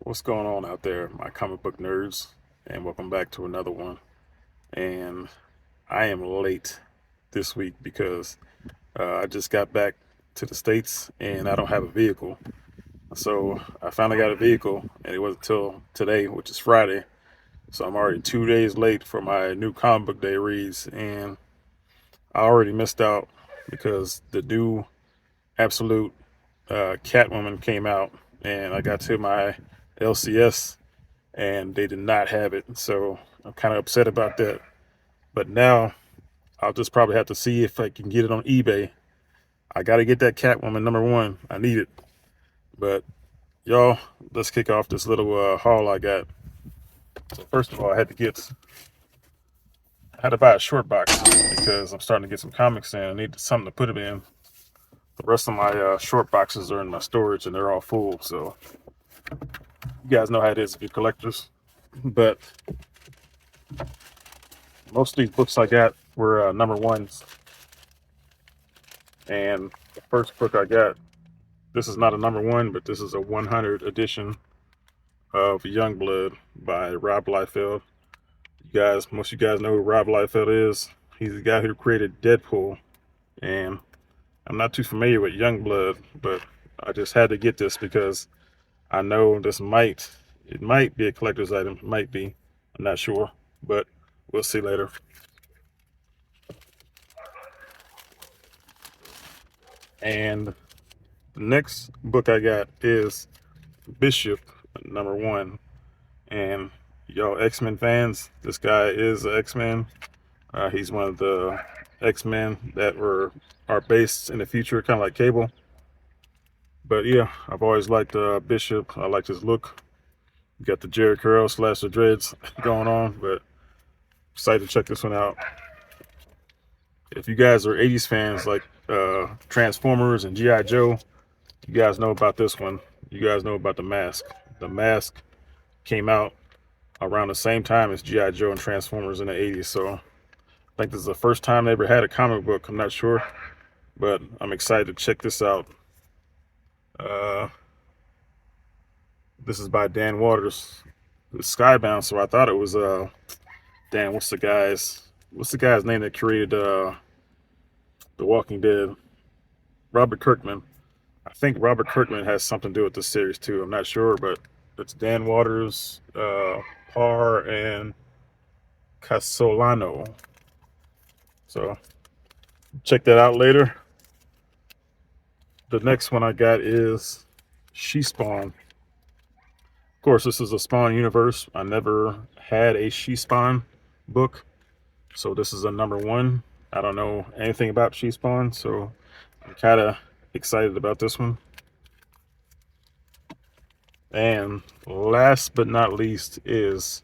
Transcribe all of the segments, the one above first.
What's going on out there, my comic book nerds? And welcome back to another one. And I am late this week because I just got back to the States and I don't have a vehicle. So I finally got a vehicle, and it wasn't until today, which is Friday. So I'm already 2 days late for my new comic book day reads, and I already missed out because the new absolute Catwoman came out, and I got to my LCS and they did not have it. So I'm kind of upset about that. But now I'll just probably have to see if I can get it on eBay. I got to get that Catwoman #1. I need it. But y'all, let's kick off this little haul I got. So first of all, I had to buy a short box because I'm starting to get some comics in. I need something to put them in. The rest of my short boxes are in my storage and they're all full. So you guys know how it is if you're collectors. But most of these books I got were #1s. And the first book I got, this is not a #1, but this is a 100 edition of Youngblood by Rob Liefeld. Most of you guys know who Rob Liefeld is. He's the guy who created Deadpool. And I'm not too familiar with Youngblood, but I just had to get this because I know it might be a collector's item. It might be. I'm not sure, but we'll see later. And the next book I got is Bishop #1. And y'all X-Men fans, this guy is an X-Men. He's one of the X-Men that are based in the future, kind of like Cable. But yeah, I've always liked Bishop. I liked his look. You got the Jerry Curl / the dreads going on, but excited to check this one out. If you guys are 80s fans like Transformers and G.I. Joe, you guys know about this one. You guys know about The Mask. The Mask came out around the same time as G.I. Joe and Transformers in the 80s. So I think this is the first time they ever had a comic book. I'm not sure, but I'm excited to check this out. This is by Dan Waters. It's Skybound, so I thought it was Dan, what's the guy's name that created The Walking Dead? Robert Kirkman. I think Robert Kirkman has something to do with this series too. I'm not sure, but it's Dan Waters, Parr, and Casolano. So check that out later. The next one I got is She-Spawn. Of course, this is a Spawn universe. I never had a She-Spawn book, so this is a #1. I don't know anything about She-Spawn, so I'm kind of excited about this one. And last but not least is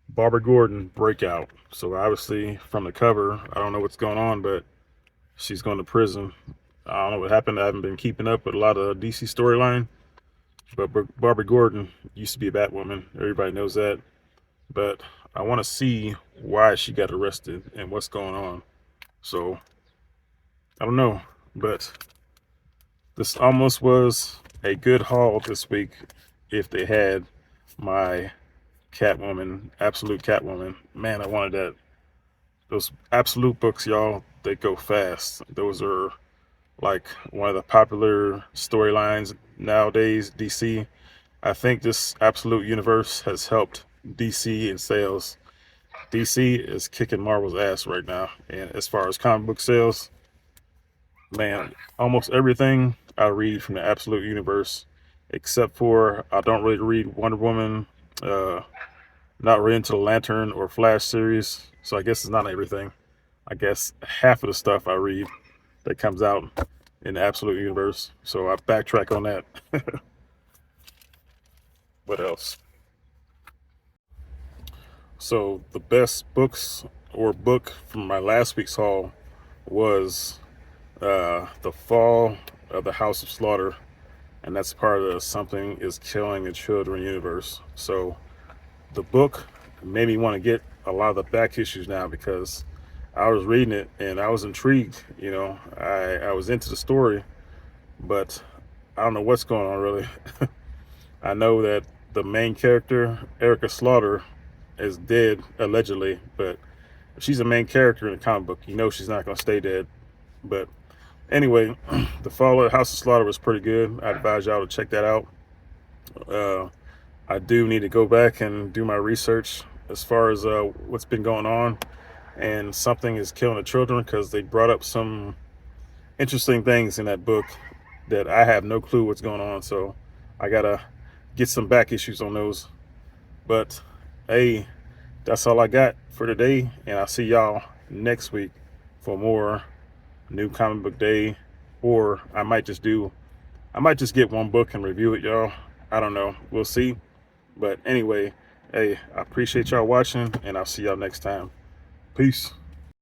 Barbara Gordon Breakout. So obviously from the cover, I don't know what's going on, but she's going to prison. I don't know what happened. I haven't been keeping up with a lot of DC storyline. But Barbara Gordon used to be a Batwoman. Everybody knows that. But I want to see why she got arrested and what's going on. So I don't know. But this almost was a good haul this week if they had my Catwoman, Absolute Catwoman. Man, I wanted that. Those Absolute books, y'all, they go fast. Those are like one of the popular storylines nowadays, DC. I think this Absolute universe has helped DC in sales. DC is kicking Marvel's ass right now. And as far as comic book sales, man, almost everything I read from the Absolute universe, except for I don't really read Wonder Woman, not really into the Lantern or Flash series. So I guess it's not everything. I guess half of the stuff I read that comes out in the Absolute universe. So I backtrack on that. What else? So the best books or book from my last week's haul was The Fall of the House of Slaughter. And that's part of the Something is Killing the Children universe. So the book made me want to get a lot of the back issues now because I was reading it and I was intrigued. I was into the story, but I don't know what's going on really. I know that the main character, Erica Slaughter, is dead, allegedly. But if she's a main character in a comic book, you know she's not going to stay dead. But anyway, the Fall of House of Slaughter was pretty good. I advise y'all to check that out. I do need to go back and do my research as far as what's been going on, and something is killing the children, because they brought up some interesting things in that book that I have no clue what's going on. So I gotta get some back issues on those. But hey, that's all I got for today, and I'll see y'all next week for more new comic book day. Or I might just get one book and review it, y'all. I don't know, we'll see. But anyway, hey, I appreciate y'all watching, and I'll see y'all next time. Peace.